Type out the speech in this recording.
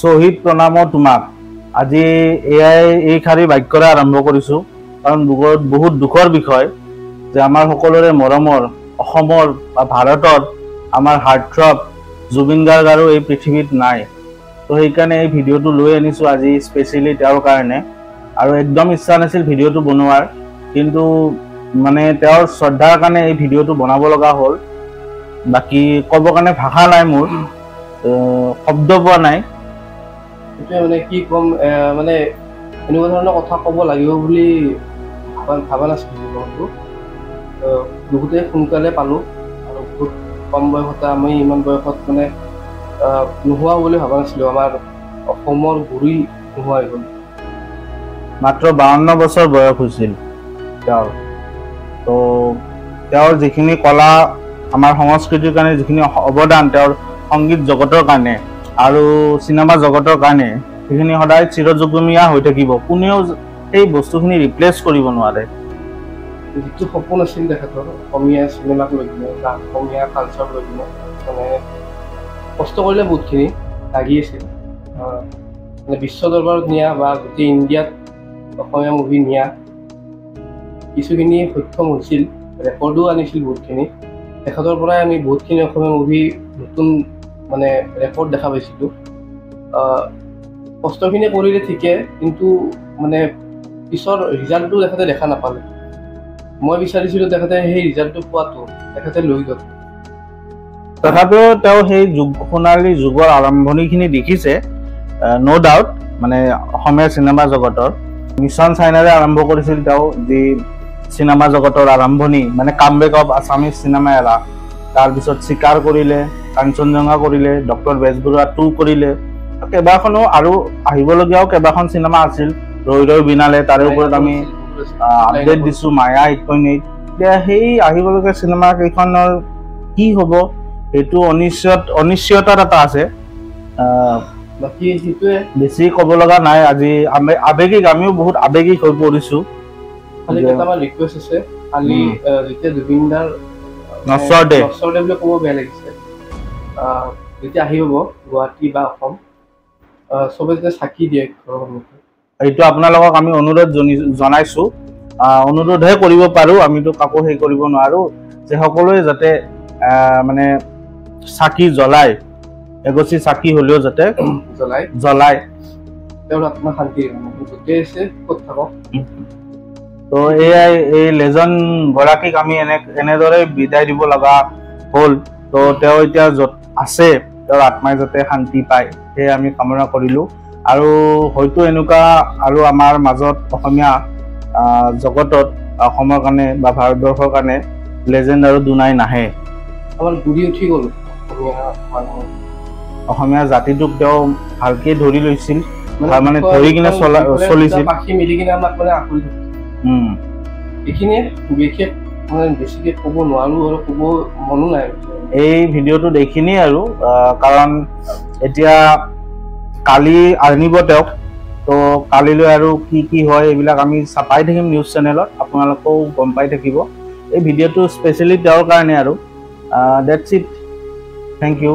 শহীদ প্ৰণাম তোমাক আজি এই খাৰী বাক্যৰে আৰম্ভ কৰিছোঁ কাৰণ বহুত দুখৰ বিষয় যে আমাৰ সকলোৰে মৰমৰ অসমৰ বা ভাৰতৰ আমাৰ হাৰ্টথ্ৰব জুবিন গাৰ্গ আৰু এই পৃথিৱীত নাই। তো সেইকাৰণে এই ভিডিঅ'টো লৈ আনিছোঁ আজি স্পেচিয়েলি তেওঁৰ কাৰণে আৰু একদম ইচ্ছা নাছিল ভিডিঅ'টো বনোৱাৰ, কিন্তু মানে তেওঁৰ শ্ৰদ্ধাৰ কাৰণে এই ভিডিঅ'টো বনাব লগা হ'ল। বাকী ক'ব কাৰণে ভাষা নাই, মোৰ শব্দ পোৱা নাই। এইটোৱে মানে কি ক'ম, মানে এনেকুৱা ধৰণৰ কথা ক'ব লাগিব বুলি ভাবা নাছিলোঁ জীৱনটো। বহুতেই সোনকালে পালোঁ আৰু বহুত কম বয়সতে আমি ইমান বয়সত মানে নোহোৱা বুলি ভবা নাছিলোঁ। আমাৰ অসমৰ গুৰি নোহোৱা হৈ গ'ল। মাত্ৰ 52 বছৰ বয়স হৈছিল তেওঁৰ। তো তেওঁৰ যিখিনি কলা আমাৰ সংস্কৃতিৰ কাৰণে যিখিনি অৱদান তেওঁৰ সংগীত জগতৰ কাৰণে আৰু চিনেমা জগতৰ কাৰণে, সেইখিনি সদায় চিৰযুগমীয়া হৈ থাকিব। কোনেও সেই বস্তুখিনি ৰিপ্লেচ কৰিব নোৱাৰে। যিটো সপোন আছিল তেখেতৰ অসমীয়া চিনেমাক লৈ কিনে বা অসমীয়া কালচাৰক লৈ কিনে, মানে কষ্ট কৰিলে বহুতখিনি লাগি আছিল। মানে বিশ্ব দৰবাৰত নিয়া বা গোটেই ইণ্ডিয়াত অসমীয়া মুভি নিয়া কিছুখিনি সক্ষম হৈছিল, ৰেকৰ্ডো আনিছিল বহুতখিনি। তেখেতৰ পৰাই আমি বহুতখিনি অসমীয়া মুভি নতুন মানে ৰেকৰ্ড দেখা পাইছিলোঁ। কষ্টখিনি কৰিলে ঠিকে, কিন্তু মানে পিছৰ ৰিজাল্টটো তেখেতে দেখা নাপালে। মই বিচাৰিছিলোঁ তেখেতে সেই ৰিজাল্টটো পোৱাটো, তেখেতে লৈ গ'ল। তথাপিও তেওঁ সেই সোণালী যুগৰ আৰম্ভণিখিনি দেখিছে, ন' ডাউট। মানে অসমীয়া চিনেমা জগতৰ মিছন চাইনাৰে আৰম্ভ কৰিছিল তেওঁ, যি চিনেমা জগতৰ আৰম্ভণি, মানে কামবেক অফ আছামিজ চিনেমা এৰা। তাৰপিছত চিকাৰ কৰিলে, কাঞ্চনজংঘা কৰিলে, ডক্টৰ বেজবৰুৱা 2 কৰিলে, কেইবাখনো আৰু আহিবলগীয়াও কেইবাখন চিনেমা আছিল। ৰৈ ৰৈ বিনালে, তাৰে ওপৰত আমি আপডেট দিছোঁ, মায়া 8.8। এতিয়া সেই আহিবলগীয়া চিনেমা কেইখনৰ কি হ'ব সেইটো অনিশ্চয়তাত এটা আছে। বাকী সেইটোৱে, বেছি ক'ব লগা নাই। আজি আৱেগিক, আমিও বহুত আৱেগিক হৈ পৰিছোঁ। খালি কেইটামান ৰিকুৱেষ্ট আছে। কালি যেতিয়া জুবিনদাৰ নচৰদে বুলি ক'ব বেয়া লাগিছে, যেতিয়া আহি পাব গুৱাহাটী বা অসম, চবে যেতিয়া চাকি দিয়ে ঘৰৰ সন্মুখত, এইটো আপোনালোকক আমি অনুৰোধ জনাইছোঁ। অনুৰোধহে কৰিব পাৰোঁ, আমিতো কাকো সেই কৰিব নোৱাৰোঁ, যে সকলোৱে যাতে মানে চাকি জ্বলাই, এগছি চাকি হ'লেও যাতে জ্বলাই তেওঁৰ আত্মা শান্তি গোটেই আছে ক'ত থাকক। তো এয়াই, এই লেজেণ্ড গৰাকীক আমি এনেদৰে বিদায় দিব লগা হ'ল। তো তেওঁ এতিয়া য'ত আছে, তেওঁৰ আত্মাই যাতে শান্তি পায়, সেয়ে আমি কামনা কৰিলোঁ। আৰু হয়তো এনেকুৱা আৰু আমাৰ মাজত অসমীয়া জগতত, অসমৰ কাৰণে বা ভাৰতবৰ্ষৰ কাৰণে লেজেণ্ড আৰু দুনাই নাহে। আমাৰ ঘূৰি উঠি গ'ল অসমীয়া জাতিটোক তেওঁ ভালকে ধৰি লৈছিল, মানে ধৰি কিনে চলিছিল। এইখিনিয়ে বিশেষ মানে বেছিকে ক'ব নোৱাৰোঁ আৰু ক'ব মনো নাই। এই ভিডিঅ'টোত এইখিনিয়ে আৰু, কাৰণ এতিয়া কালি আনিব তেওঁক। তো কালিলৈ আৰু কি হয় এইবিলাক আমি চাপাই থাকিম নিউজ চেনেলত, আপোনালোকেও গম পাই থাকিব। এই ভিডিঅ'টো স্পেচিয়েলি তেওঁৰ কাৰণে আৰু। That's it, thank U.